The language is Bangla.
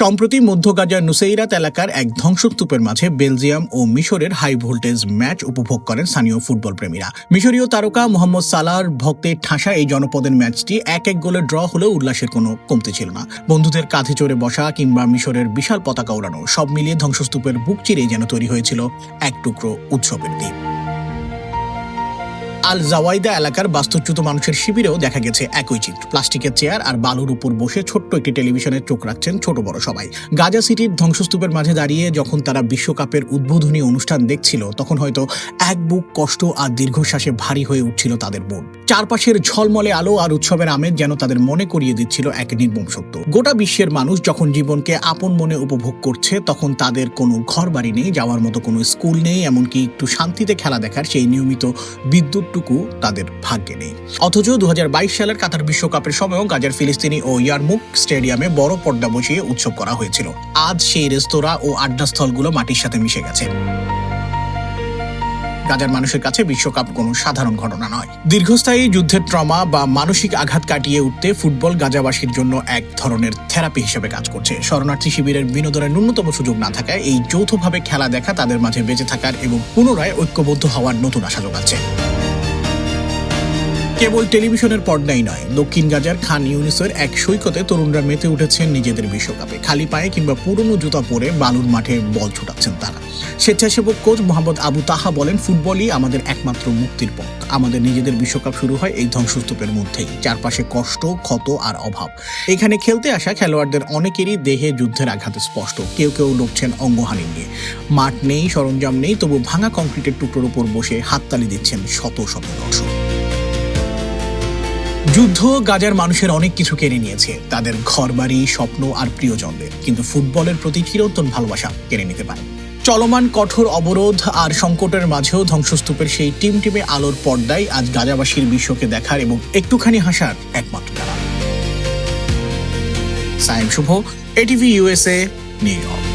সম্প্রতি মধ্য গাজার নুসেইরাত এলাকার এক ধ্বংসস্তূপের মাঝে বেলজিয়াম ও মিশরের হাই ভোল্টেজ ম্যাচ উপভোগ করেন স্থানীয় ফুটবল প্রেমীরা। মিশরীয় তারকা মোহাম্মদ সালাহর ভক্তের ঠাসা এই জনপদের ম্যাচটি 1-1 গোলে ড্র হলেও উল্লাসের কোনো কমতি ছিল না। বন্ধুদের কাঁধে চড়ে বসা কিংবা মিশরের বিশাল পতাকা ওড়ানো, সব মিলিয়ে ধ্বংসস্তূপের বুক চিরেই যেন তৈরি হয়েছিল এক টুকরো উৎসবের দিন। আল জাওয়াইদা এলাকার বাস্তুচ্যুত মানুষের শিবিরেও দেখা গেছে একই চিত্র। প্লাস্টিকের চেয়ার আর বালুর উপর বসে ছোট্ট একটি টেলিভিশনে চোখ রাখছেন ছোট বড় সবাই। গাজা সিটির ধ্বংসস্তূপের মাঝে দাঁড়িয়ে যখন তারা বিশ্বকাপের উদ্বোধনী অনুষ্ঠান দেখছিল, তখন হয়তো এক বুক কষ্ট আর দীর্ঘশ্বাসে ভারী হয়ে উঠছিল তাদের মন। চারপাশের ঝলমলে আলো আর উৎসবের আমেজ যেন তাদের মনে করিয়ে দিচ্ছিল এক নির্মম সত্য। গোটা বিশ্বের মানুষ যখন জীবনকে আপন মনে উপভোগ করছে, তখন তাদের কোনো ঘর বাড়ি নেই, যাওয়ার মতো কোনো স্কুল নেই, এমনকি একটু শান্তিতে খেলা দেখার সেই নিয়মিত বিদ্যুৎটুকু তাদের ভাগ্যে নেই। অথচ 2022 সালের কাতার বিশ্বকাপের সময়ও গাজার ফিলিস্তিনি ও ইয়ারমুক স্টেডিয়ামে বড় পর্দা বসিয়ে উৎসব করা হয়েছিল। আজ সেই রেস্তোরাঁ ও আড্ডাস্থলগুলো মাটির সাথে মিশে গেছে। গাজার মানুষের কাছে বিশ্বকাপ কোনো সাধারণ ঘটনা নয়। দীর্ঘস্থায়ী যুদ্ধের ট্রমা বা মানসিক আঘাত কাটিয়ে উঠতে ফুটবল গাজাবাসীর জন্য এক ধরনের থেরাপি হিসেবে কাজ করছে। শরণার্থী শিবিরের বিনোদনের ন্যূনতম সুযোগ না থাকায় এই যৌথভাবে খেলা দেখা তাদের মাঝে বেঁচে থাকার এবং পুনরায় ঐক্যবদ্ধ হওয়ার নতুন আশা যোগাচ্ছে। কেবল টেলিভিশনের পর্দাই নয়, দক্ষিণ গাজার খান ইউনিসের এক সৈকতে তরুণরা মেতে উঠেছেন নিজেদের বিশ্বকাপে। খালি পায়ে কিংবা পুরনো জুতা পরে বালুর মাঠে বল ছুটাচ্ছেন তারা। স্বেচ্ছাসেবক কোচ মোহাম্মদ আবু তাহা বলেন, ফুটবলই আমাদের একমাত্র মুক্তির পথ। আমাদের নিজেদের বিশ্বকাপ শুরু হয় এই ধ্বংসস্তূপের মধ্যেই। চারপাশে কষ্ট, ক্ষত আর অভাব। এখানে খেলতে আসা খেলোয়াড়দের অনেকেরই দেহে যুদ্ধের আঘাত স্পষ্ট। কেউ কেউ লড়ছেন অঙ্গহানি নিয়ে। মাঠ নেই, সরঞ্জাম নেই, তবু ভাঙা কংক্রিটের টুকরোর উপর বসে হাততালি দিচ্ছেন শত শত দর্শক। যুদ্ধ গাজার মানুষের অনেক কিছু কেড়ে নিয়েছে, তাদের ঘরবাড়ি, স্বপ্ন আর প্রিয়জনদের, কিন্তু ফুটবলের প্রতি চিরন্তন ভালোবাসা কেড়ে নিতে পারে। চলমান কঠোর অবরোধ আর সংকটের মাঝেও ধ্বংসস্তূপের সেই টিমটিমে আলোর পর্দায় আজ গাজাবাসীর বিশ্বকে দেখার এবং একটুখানি হাসার একমাত্র কারণ। সায়েম শুভ, এটিভি USA, নিউ ইয়র্ক।